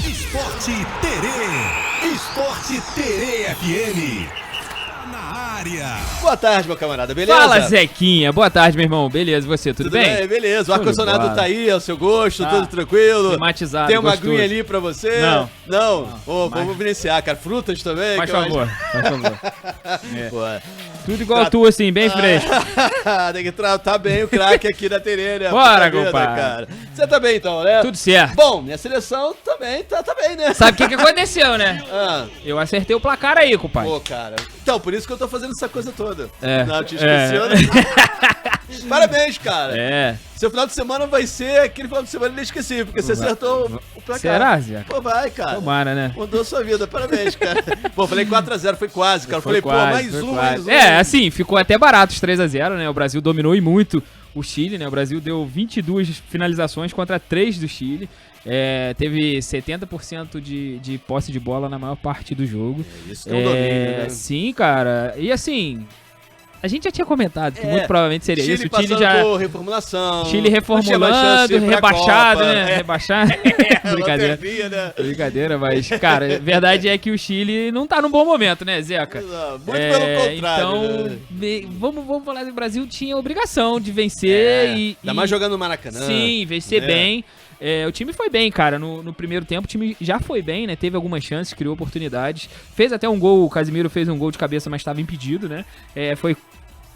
Esporte Terê. Esporte Terê FM. Na área. Boa tarde, meu camarada, beleza? Fala, Zequinha. Boa tarde, meu irmão. Beleza, você? Tudo bem? Beleza. O ar-condicionado tá aí, ao seu gosto, tudo tranquilo. Climatizado, tem uma gostoso. aguinha ali pra você? Não? Vamos vivenciar, cara. Frutas também. Faz favor. Pô. Tudo igual tu, assim, bem fresco. Tem que tratar bem o craque aqui da Terê, né? Bora, Puta vida, compadre. cara. Você tá bem, então, né? Tudo certo. Bom, minha seleção também tá bem, né? Sabe o que aconteceu, né? Ah, Eu acertei o placar aí, compadre. pô, cara. Então, por isso que eu tô fazendo essa coisa toda. É. Não, te esqueceu, né? Parabéns, cara. É. Seu final de semana vai ser aquele final de semana inesquecível, porque você acertou o placar. Será, Zé? Pô, vai, cara. Tomara, né? Mudou sua vida, parabéns, cara. Pô, falei 4x0, foi quase, cara. Foi Falei, quase, pô, foi mais quase. um. É, assim, ficou até barato os 3x0, né? O Brasil dominou e muito o Chile, né? O Brasil deu 22 finalizações contra 3 do Chile. Teve 70% de posse de bola na maior parte do jogo. Isso que é um domínio, né? Sim, cara. E assim, a gente já tinha comentado que muito provavelmente seria Chile isso. O Chile passando já. por reformulação. Chile não tinha mais reformulando, chance pra rebaixado, Copa. né? Rebaixado. Brincadeira. Lanterninha, né? Brincadeira, mas, cara, a verdade é que o Chile não tá num bom momento, né, Zeca? Muito pelo contrário. Então, né? vamos falar que o Brasil tinha a obrigação de vencer Ainda mais jogando no Maracanã. Sim, vencer né? bem. O time foi bem, cara. No primeiro tempo, o time já foi bem, né? Teve algumas chances, criou oportunidades. Fez até um gol, o Casemiro fez um gol de cabeça, mas estava impedido, né? Foi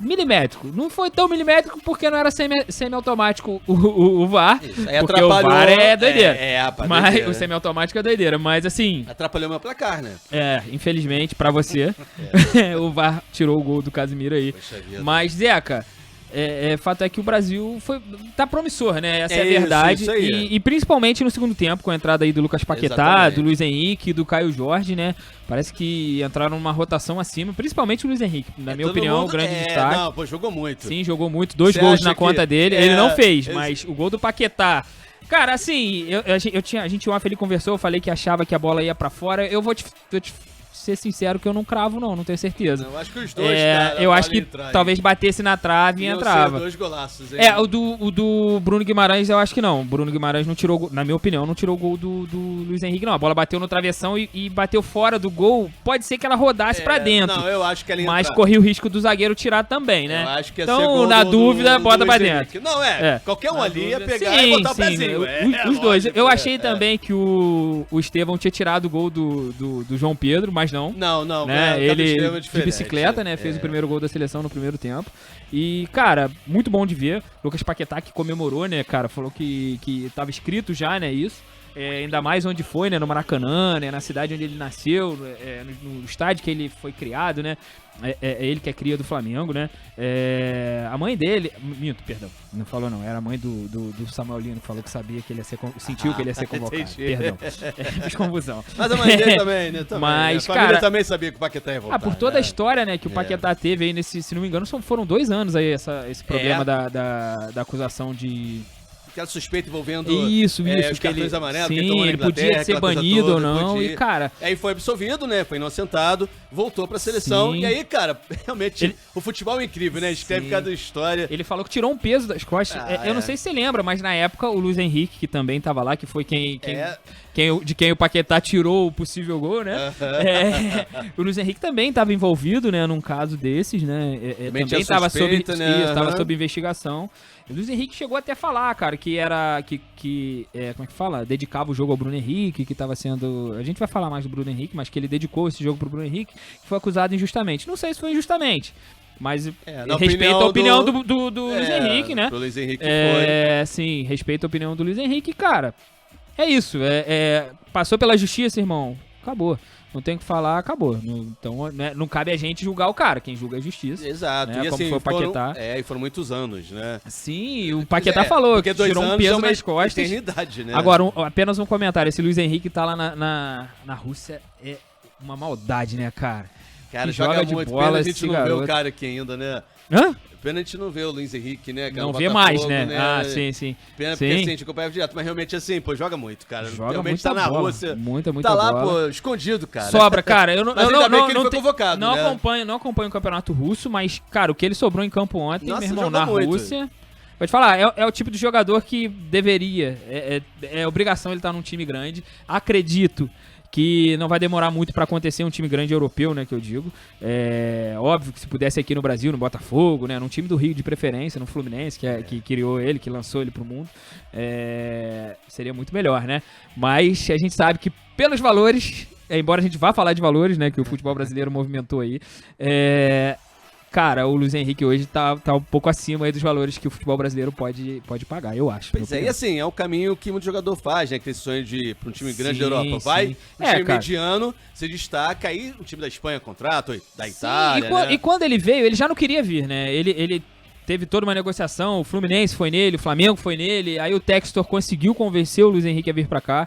milimétrico. Não foi tão milimétrico porque não era semi-automático o VAR. Isso, aí porque o atrapalhou. VAR é doideira. Rapaz, Mas doideira. o semi-automático é doideira. Mas assim, Atrapalhou meu placar, né? infelizmente pra você, o VAR tirou o gol do Casemiro aí. Poxa vida. Mas, Zeca, fato é que o Brasil tá promissor, né? Essa é a Isso, verdade. isso aí. E principalmente no segundo tempo, com a entrada aí do Lucas Paquetá, Exatamente. do Luiz Henrique e do Caio Jorge, né? Parece que entraram numa rotação acima, principalmente o Luiz Henrique. Na minha Todo opinião, mundo- grande destaque. Não, pô, jogou muito. Sim, jogou muito. 2 Você gols acha na conta que- dele. Ele não fez, esse- mas o gol do Paquetá... Cara, assim, a gente ontem ele conversou, eu falei que achava que a bola ia pra fora. Eu vou te ser sincero que eu não cravo, não tenho certeza. Eu acho que os dois, cara, eu acho podem que entrar aí. talvez batesse na trave e Iam entrava. ser 2 golaços, hein? O do Bruno Guimarães eu acho que não. O Bruno Guimarães não tirou, na minha opinião, não tirou o gol do Luiz Henrique, não. A bola bateu no travessão e bateu fora do gol. Pode ser que ela rodasse pra dentro. Não, eu acho que ela ia Mas entrar. corria o risco do zagueiro tirar também, né? Eu acho que ia ser Então, gol na do dúvida, bota Luiz pra Henrique. dentro. Não, qualquer um Na ali ia dúvida. pegar e botar o pezinho. Os dois. lógico, Eu achei também que o Estevão tinha tirado o gol do João Pedro, mas não. Não, Né? é, Ele extremo de diferente. bicicleta, né? Fez o primeiro gol da seleção no primeiro tempo. E, cara, muito bom de ver. Lucas Paquetá que comemorou, né, cara? Falou que tava escrito já, né, isso. Ainda mais onde foi, né? No Maracanã, né? Na cidade onde ele nasceu, no estádio que ele foi criado, né? Ele que é cria do Flamengo, né? A mãe dele... Minto, perdão. Não falou não. Era a mãe do Samuel Lino que falou que sabia que ele ia ser... Sentiu que ele ia ser convocado. Entendi. Perdão. Fiz confusão. Mas a mãe dele também, né? Também, Mas, né? A família cara... também sabia que o Paquetá ia voltar. por toda a história, né, que o Paquetá teve aí nesse, se não me engano, foram 2 anos aí esse problema da acusação de... Aquela suspeita envolvendo Isso, os que cartões ele, amarelos, que ele sim, tomou na ele podia Inglaterra, ser aquela coisa banido toda, ou não, podia. e cara... Aí foi absolvido, né? Foi inocentado, voltou pra seleção. Sim. E aí, cara, realmente, Ele- o futebol é incrível, né? Escreve Sim. cada história. Ele falou que tirou um peso das costas. Eu não sei se você lembra, mas na época o Luiz Henrique, que também tava lá, que foi de quem o Paquetá tirou o possível gol, né? O Luiz Henrique também estava envolvido, né, num caso desses, né? Também Também tinha estava suspeita, né? tava sob investigação. O Luiz Henrique chegou até a falar, cara, que era como é que fala? Dedicava o jogo ao Bruno Henrique, que estava sendo... A gente vai falar mais do Bruno Henrique, mas que ele dedicou esse jogo pro Bruno Henrique, que foi acusado injustamente. Não sei se foi injustamente, mas na respeito a opinião do- do Luiz Henrique, né? Pro Luiz Henrique foi. Sim, respeito a opinião do Luiz Henrique, cara. É isso, passou pela justiça, irmão. Acabou. Não tem o que falar, acabou. Então, né, não cabe a gente julgar o cara. Quem julga é a justiça. Exato. Né, E como assim, foi o Paquetá. e foram muitos anos, né? Sim, o Paquetá falou porque que 2 tirou um anos peso é uma nas costas. eternidade, né? Agora, apenas um comentário. Esse Luiz Henrique tá lá na Rússia é uma maldade, né, cara? cara, que joga joga de muito. bola Pena a esse gente não vê garoto. o cara aqui ainda, né? Hã? Pena a gente não vê o Luiz Henrique, né, cara? Não no vê Botafogo, mais, né? Ah, sim. Pena Sim. porque assim, a gente acompanha direto, mas realmente assim, pô, joga muito, cara. Joga realmente muita tá na bola, Rússia. muita Tá lá, bola. pô, escondido, cara. Sobra, cara. Eu não, Mas eu ainda não, bem que ele não foi te- convocado, não né? acompanho o campeonato russo, mas, cara, o que ele sobrou em campo ontem, Nossa, meu irmão, jogou na muito. Rússia. Vou te falar, é o tipo de jogador que deveria, é obrigação ele estar num time grande. Acredito que não vai demorar muito pra acontecer um time grande europeu, né, que eu digo. É óbvio que se pudesse aqui no Brasil, no Botafogo, né, num time do Rio de preferência, no Fluminense, que criou ele, que lançou ele pro mundo, seria muito melhor, né? Mas a gente sabe que pelos valores, embora a gente vá falar de valores, né, que o futebol brasileiro movimentou aí, cara, o Luiz Henrique hoje tá um pouco acima aí dos valores que o futebol brasileiro pode pagar, eu acho. Pois e assim, é o caminho que muito jogador faz, né? Que esse sonho de ir pra um time grande da Europa. Vai, um time mediano, se destaca, aí o time da Espanha contrata, da Itália, e quando ele veio, ele já não queria vir, né? Ele teve toda uma negociação, o Fluminense foi nele, o Flamengo foi nele, aí o Textor conseguiu convencer o Luiz Henrique a vir pra cá.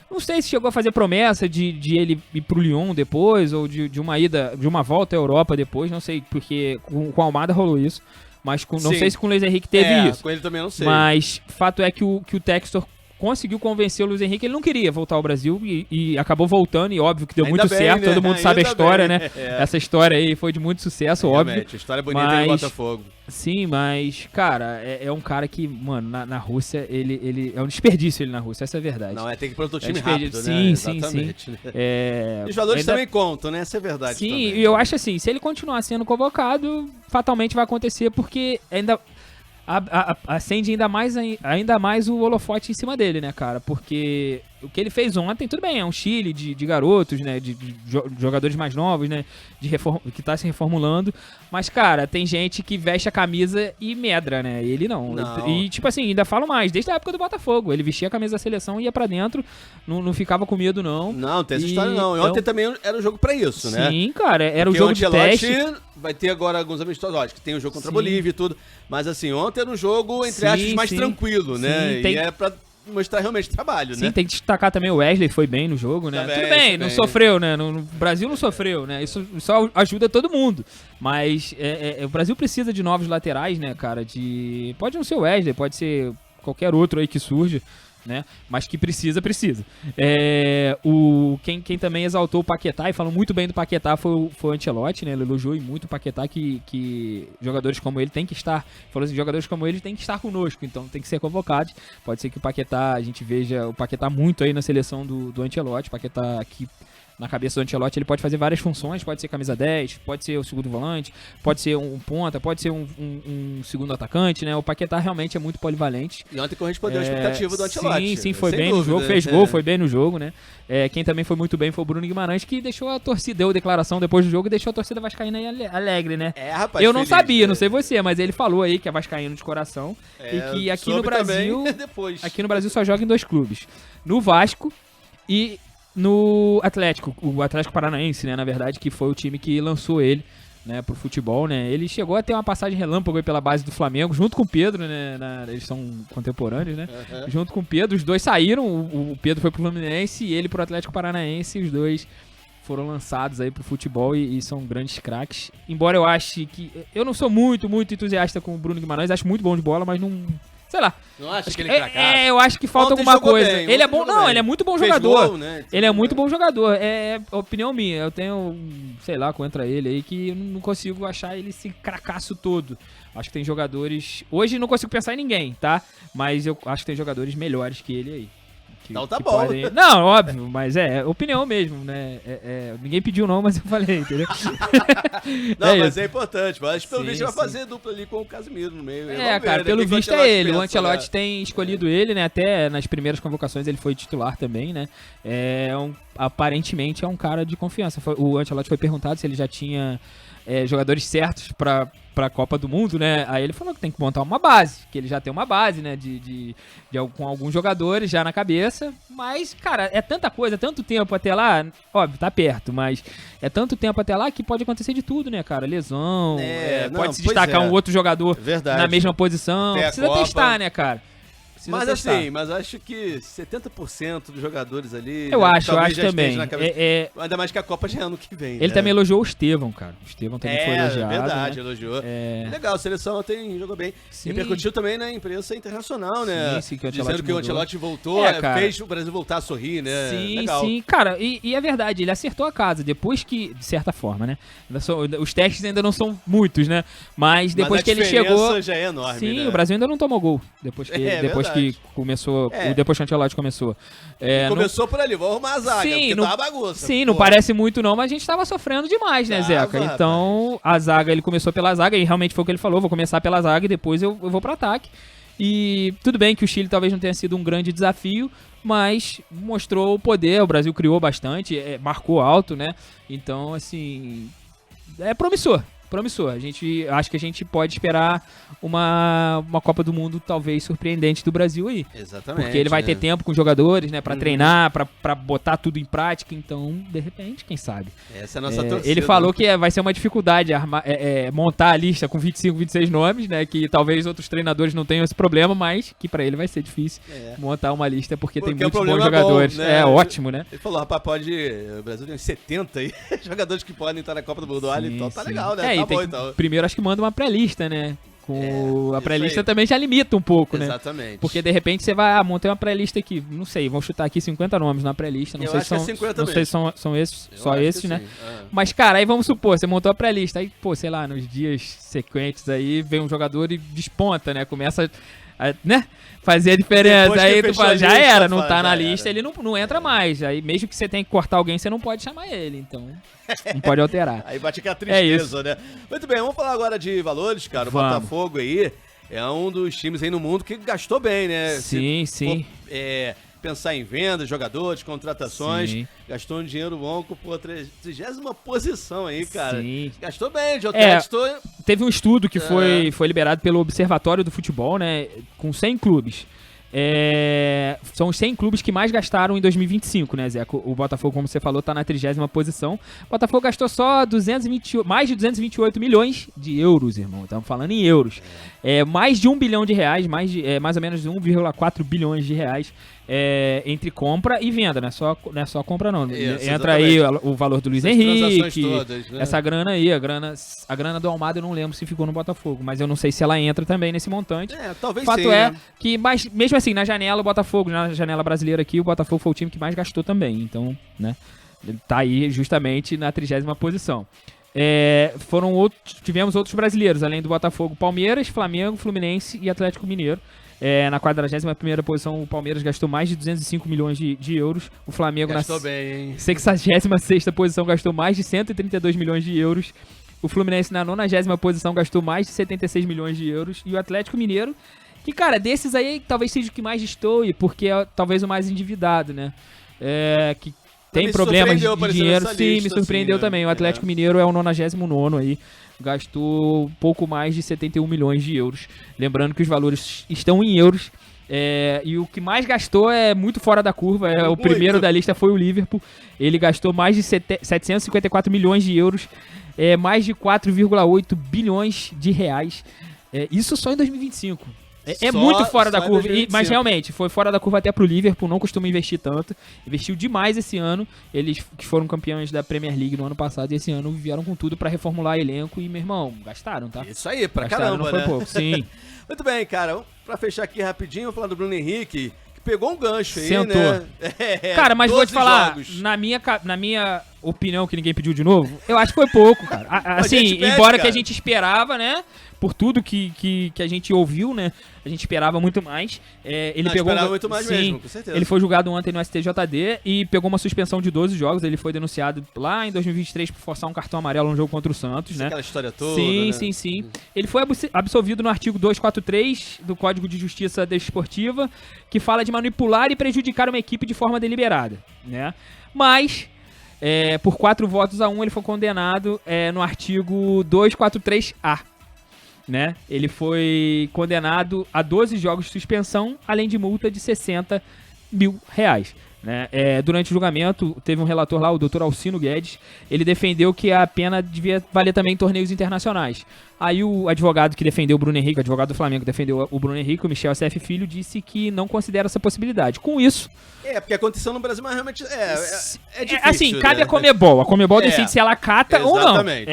Não sei se chegou a fazer promessa de ele ir pro Lyon depois, ou de uma volta à Europa depois, não sei, porque com o Almada rolou isso, mas não sei se com o Luiz Henrique teve isso. Com ele também não sei. Mas fato é que o Textor conseguiu convencer o Luiz Henrique, ele não queria voltar ao Brasil e acabou voltando, e óbvio que deu muito certo, né? Todo mundo sabe a história, né? Essa história aí foi de muito sucesso, óbvio. A história é bonita do Botafogo. Sim, mas, cara, é um cara que, mano, na Rússia, ele é um desperdício ele na Rússia, essa é a verdade. Não, tem que ir pro outro time rápido, sim, né? Exatamente. Sim. Os valores também contam, né? Essa é a verdade. Sim, também. E eu acho assim, se ele continuar sendo convocado, fatalmente vai acontecer, porque ainda acende ainda mais o holofote em cima dele, né, cara? Porque o que ele fez ontem, tudo bem, é um Chile de garotos, né, de jogadores mais novos, né, que tá se reformulando, mas, cara, tem gente que veste a camisa e medra, né, ele não. E, tipo assim, ainda falo mais, desde a época do Botafogo, ele vestia a camisa da seleção e ia pra dentro, não ficava com medo, não. Não, tem essa história não, e ontem também era um jogo pra isso, né? Sim, cara, era um jogo de teste. Vai ter agora alguns amistosos, lógico, tem o jogo contra a Bolívia e tudo, mas assim, ontem era um jogo, entre aspas, mais tranquilo, né, e é pra mostrar realmente trabalho, né? Sim, tem que destacar também o Wesley, foi bem no jogo, né? Tudo bem, não sofreu, né? No Brasil não sofreu, né? Isso só ajuda todo mundo. Mas o Brasil precisa de novos laterais, né, cara? Pode não ser o Wesley, pode ser qualquer outro aí que surja, né? Mas que precisa. Quem também exaltou o Paquetá e falou muito bem do Paquetá foi o Ancelotti, né? Ele elogiou muito o Paquetá, que jogadores como ele tem que estar. Falou assim, jogadores como ele tem que estar conosco, então tem que ser convocados. Pode ser que o Paquetá, a gente veja o Paquetá muito aí na seleção do Ancelotti. O Paquetá aqui na cabeça do Ancelotti, ele pode fazer várias funções, pode ser camisa 10, pode ser o segundo volante, pode ser um ponta, pode ser um segundo atacante, né? O Paquetá realmente é muito polivalente. E ontem correspondeu à expectativa do Ancelotti. Sim, foi bem no jogo, fez gol, foi bem no jogo, né? Quem também foi muito bem foi o Bruno Guimarães, que deixou a torcida, deu declaração depois do jogo e deixou a torcida vascaína aí alegre, né? Rapaz, eu não sabia, não sei você, mas ele falou aí que é vascaíno de coração e que aqui no Brasil, aqui no Brasil só joga em 2 clubes, no Vasco e no Atlético, o Atlético Paranaense, né, na verdade, que foi o time que lançou ele, né, pro futebol, né, ele chegou a ter uma passagem relâmpago aí pela base do Flamengo, junto com o Pedro, né, eles são contemporâneos, né, junto com o Pedro, os dois saíram, o Pedro foi pro Fluminense e ele pro Atlético Paranaense, e os dois foram lançados aí pro futebol e são grandes craques, embora eu ache que, eu não sou muito entusiasta com o Bruno Guimarães, acho muito bom de bola, mas não... Sei lá. Não acha que ele é cracaço? Eu acho que falta alguma coisa. Bem, ele é bom, não, ele é muito bom jogador. Gol, né? Ele é muito bom jogador. É opinião minha. Eu tenho, sei lá, contra ele aí que eu não consigo achar ele esse cracaço todo. Acho que tem jogadores. Hoje não consigo pensar em ninguém, tá? Mas eu acho que tem jogadores melhores que ele aí. Então tá bom. Não, óbvio, mas é opinião mesmo, né? Ninguém pediu não, mas eu falei, entendeu? Não, mas é importante. Mas pelo visto vai fazer dupla ali com o Casemiro no meio. Cara, pelo visto é ele. O Ancelotti tem escolhido ele, né? Até nas primeiras convocações ele foi titular também, né? Aparentemente é um cara de confiança. O Ancelotti foi perguntado se ele já tinha jogadores certos pra Copa do Mundo, né? Aí ele falou que tem que montar uma base, que ele já tem uma base, né? Com alguns jogadores já na cabeça, mas, cara, é tanta coisa, tanto tempo até lá, óbvio, tá perto, mas é tanto tempo até lá que pode acontecer de tudo, né, cara? Lesão, pode se destacar um outro jogador na mesma posição, precisa testar, né, cara? Mas assim, mas acho que 70% dos jogadores ali... Eu acho também. Ainda mais que a Copa já é ano que vem. Ele também elogiou o Estevão, cara. O Estevão também foi elogiado. É verdade, né? Elogiou. Legal, a seleção jogou bem. Sim. Repercutiu também na imprensa internacional, né? Sim, que o dizendo que o Ancelotti voltou, fez o Brasil voltar a sorrir, né? Sim, legal. Sim. Cara, e é verdade, ele acertou a casa. Depois que, de certa forma, né? Os testes ainda não são muitos, né? Mas depois que ele chegou... já é enorme, sim, né? O Brasil ainda não tomou gol. Depois que começou... Depois que o Ancelotti começou. Começou por ali, vou arrumar a zaga, porque tava bagunça. Sim, não parece muito não, mas a gente tava sofrendo demais, né, Zeca? Então, a zaga, ele começou pela zaga, e realmente foi o que ele falou, vou começar pela zaga e depois eu vou pro ataque. E tudo bem que o Chile talvez não tenha sido um grande desafio, mas mostrou o poder, o Brasil criou bastante, marcou alto, né? Então, assim, é promissor. Acho que a gente pode esperar uma Copa do Mundo talvez surpreendente do Brasil aí. Exatamente. Porque ele vai ter tempo com os jogadores, né, pra treinar, pra botar tudo em prática, então, de repente, quem sabe. Essa é a nossa torcida. Ele falou que vai ser uma dificuldade montar a lista com 25, 26 nomes, né, que talvez outros treinadores não tenham esse problema, mas que pra ele vai ser difícil montar uma lista porque tem muitos bons jogadores. Bom, né? Ótimo, né? Ele falou, rapaz, o Brasil tem uns 70 aí, jogadores que podem estar na Copa do Mundo, então tá legal, né? Então. Primeiro acho que manda uma pré-lista, né? A pré-lista também já limita um pouco, né? Exatamente. Porque de repente você vai montar uma pré-lista aqui, não sei, vão chutar aqui 50 nomes na pré-lista, não sei se são esses, só esses, né? Mas cara, aí vamos supor, você montou a pré-lista, aí pô, sei lá, nos dias sequentes aí vem um jogador e desponta, né? Começa né? Fazer a diferença. Aí tu fala, já era, não tá na lista, ele não entra mais. Aí mesmo que você tenha que cortar alguém, você não pode chamar ele, então não pode alterar. Aí bate aquela tristeza, né? Muito bem, vamos falar agora de valores, cara. O Botafogo aí é um dos times aí no mundo que gastou bem, né? Sim. Pensar em vendas, jogadores, contratações, gastou um dinheiro bom por 30ª posição aí, cara. Sim. Gastou bem, teve um estudo que foi liberado pelo Observatório do Futebol, né, com 100 clubes. São os 100 clubes que mais gastaram em 2025, né, Zé? O Botafogo, como você falou, tá na 30ª posição. O Botafogo gastou só mais de 228 milhões de euros, irmão. Estamos falando em euros. Mais de 1 bilhão de reais, mais ou menos 1,4 bilhões de reais entre compra e venda, não é só compra não. Isso, entra aí o valor do Luiz Henrique, todas, né? Essa grana aí, a grana do Almada eu não lembro se ficou no Botafogo, mas eu não sei se ela entra também nesse montante. Talvez Fato sim, é né? que, mas, mesmo assim, na janela, o Botafogo, na janela brasileira aqui, o Botafogo foi o time que mais gastou também, então, né, ele tá aí justamente na 30ª posição. Tivemos outros brasileiros, além do Botafogo, Palmeiras, Flamengo, Fluminense e Atlético Mineiro. Na 41ª posição, o Palmeiras gastou mais de 205 milhões de euros. O Flamengo gastou bem, hein? 66ª posição gastou mais de 132 milhões de euros. O Fluminense na 90ª posição gastou mais de 76 milhões de euros. E o Atlético Mineiro, que, cara, desses aí talvez seja o que mais destoe, porque é talvez o mais endividado, né? Que tem problemas de dinheiro. Sim, me surpreendeu também. O Atlético Mineiro é o 99º aí. Gastou pouco mais de 71 milhões de euros. Lembrando que os valores estão em euros. E o que mais gastou é muito fora da curva. O primeiro da lista foi o Liverpool. Ele gastou mais de 754 milhões de euros. Mais de 4,8 bilhões de reais. Isso só em 2025. Muito fora da curva, mas realmente foi fora da curva até pro Liverpool, não costuma investir tanto, investiu demais esse ano, eles que foram campeões da Premier League no ano passado e esse ano vieram com tudo pra reformular elenco e, meu irmão, gastaram, tá? Isso aí, pra gastaram, caramba, não foi né? pouco, sim. Muito bem, cara, pra fechar aqui rapidinho, vou falar do Bruno Henrique, que pegou um gancho aí, sentou, né? Cara, mas vou te falar, na minha opinião, que ninguém pediu de novo, eu acho que foi pouco, cara. Assim, embora que a gente esperava, né? Por tudo que a gente ouviu, né? A gente esperava muito mais. Ele pegou muito mais mesmo, com certeza. Ele foi julgado ontem no STJD e pegou uma suspensão de 12 jogos. Ele foi denunciado lá em 2023 por forçar um cartão amarelo no jogo contra o Santos, né? Aquela história toda, sim, né? Sim. Ele foi absolvido no artigo 243 do Código de Justiça Desportiva, que fala de manipular e prejudicar uma equipe de forma deliberada, né? Mas, por 4-1, ele foi condenado no artigo 243A. Né? Ele foi condenado a 12 jogos de suspensão, além de multa de 60 mil reais. né? Durante o julgamento, teve um relator lá, o Dr. Alcino Guedes, ele defendeu que a pena devia valer também em torneios internacionais. Aí o advogado que defendeu o Bruno Henrique, o advogado do Flamengo que defendeu o Bruno Henrique, o Michel S.F. Filho, disse que não considera essa possibilidade. Com isso... porque aconteceu no Brasil, mas realmente é difícil, assim, cabe né? a Comebol. A Comebol decide se ela cata ou não. Exatamente.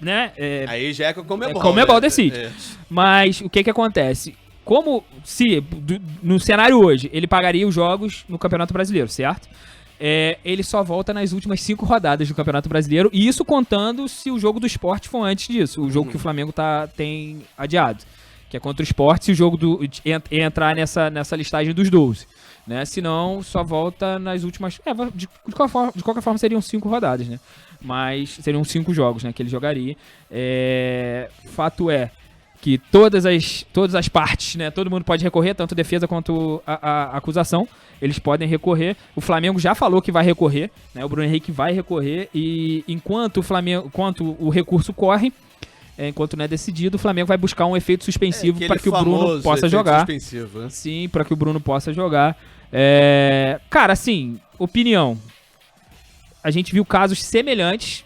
Né? Aí já é com a Comebol. Comebol decide. Mas o que acontece? Como se, no cenário hoje, ele pagaria os jogos no Campeonato Brasileiro, certo? Ele só volta nas últimas 5 rodadas do Campeonato Brasileiro, e isso contando se o jogo do Sport for antes disso, o jogo que o Flamengo tem adiado, que é contra o Sport, se o jogo entrar nessa listagem dos 12. Né? Senão, só volta nas últimas... de qualquer forma, seriam 5 rodadas, né? Mas seriam 5 jogos, né, que ele jogaria. Fato é que todas as partes, né, todo mundo pode recorrer, tanto defesa quanto a acusação, eles podem recorrer. O Flamengo já falou que vai recorrer, né, o Bruno Henrique vai recorrer, e enquanto o recurso corre, enquanto não é decidido, o Flamengo vai buscar um efeito suspensivo para que o Bruno possa jogar. Né? Sim, para que o Bruno possa jogar. Cara, assim, opinião. A gente viu casos semelhantes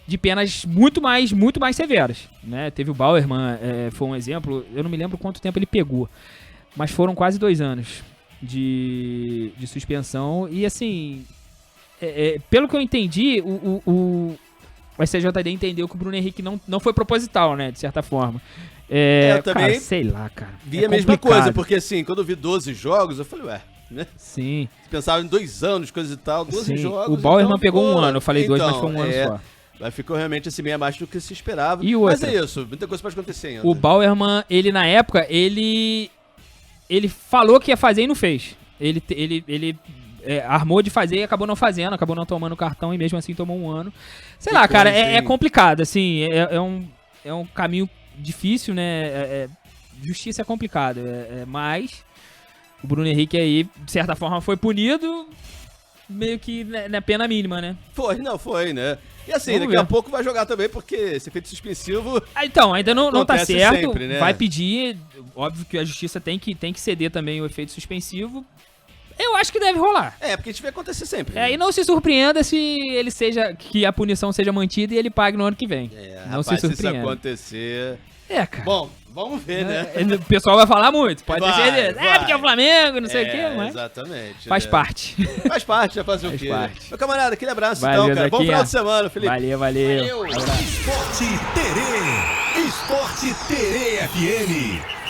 de penas muito mais severas, né? Teve o Bauerman, foi um exemplo, eu não me lembro quanto tempo ele pegou, mas foram quase 2 anos de suspensão, e assim, pelo que eu entendi, o STJD entendeu que o Bruno Henrique não foi proposital, né, de certa forma. Eu também cara, sei lá, cara. Vi a mesma coisa, porque assim, quando eu vi 12 jogos, eu falei, né? Sim. Pensava em 2 anos, coisa e tal, 12 jogos. O Bauerman pegou 1 ano, eu falei 2, mas foi 1 ano só. Mas ficou realmente assim, meio abaixo do que se esperava. E mas é isso, muita coisa pode acontecer ainda. O Bauerman, ele na época, ele falou que ia fazer e não fez. Ele armou de fazer e acabou não fazendo, acabou não tomando cartão e mesmo assim tomou 1 ano. Sei lá, cara, é complicado, assim, é um caminho difícil, né? Justiça é complicado, mas o Bruno Henrique aí, de certa forma, foi punido meio que na pena mínima, né? Foi, né? E assim, daqui a pouco vai jogar também, porque esse efeito suspensivo... Então, ainda não tá certo, sempre, né? Vai pedir, óbvio que a justiça tem que ceder também o efeito suspensivo. Eu acho que deve rolar. Porque a gente vai acontecer sempre. Né? E não se surpreenda se que a punição seja mantida e ele pague no ano que vem. Não rapaz, se surpreenda. Se isso acontecer... cara. Bom, vamos ver, né? O pessoal vai falar muito, pode ter certeza. Porque é o Flamengo, não sei o quê, mas... Exatamente. Faz parte. Faz parte, vai fazer o quê? Parte. Meu camarada, aquele abraço Valeu, então, cara. Bom final Zaquinha. de semana, Felipe. Valeu. Esporte Terê. Esporte Terê FM.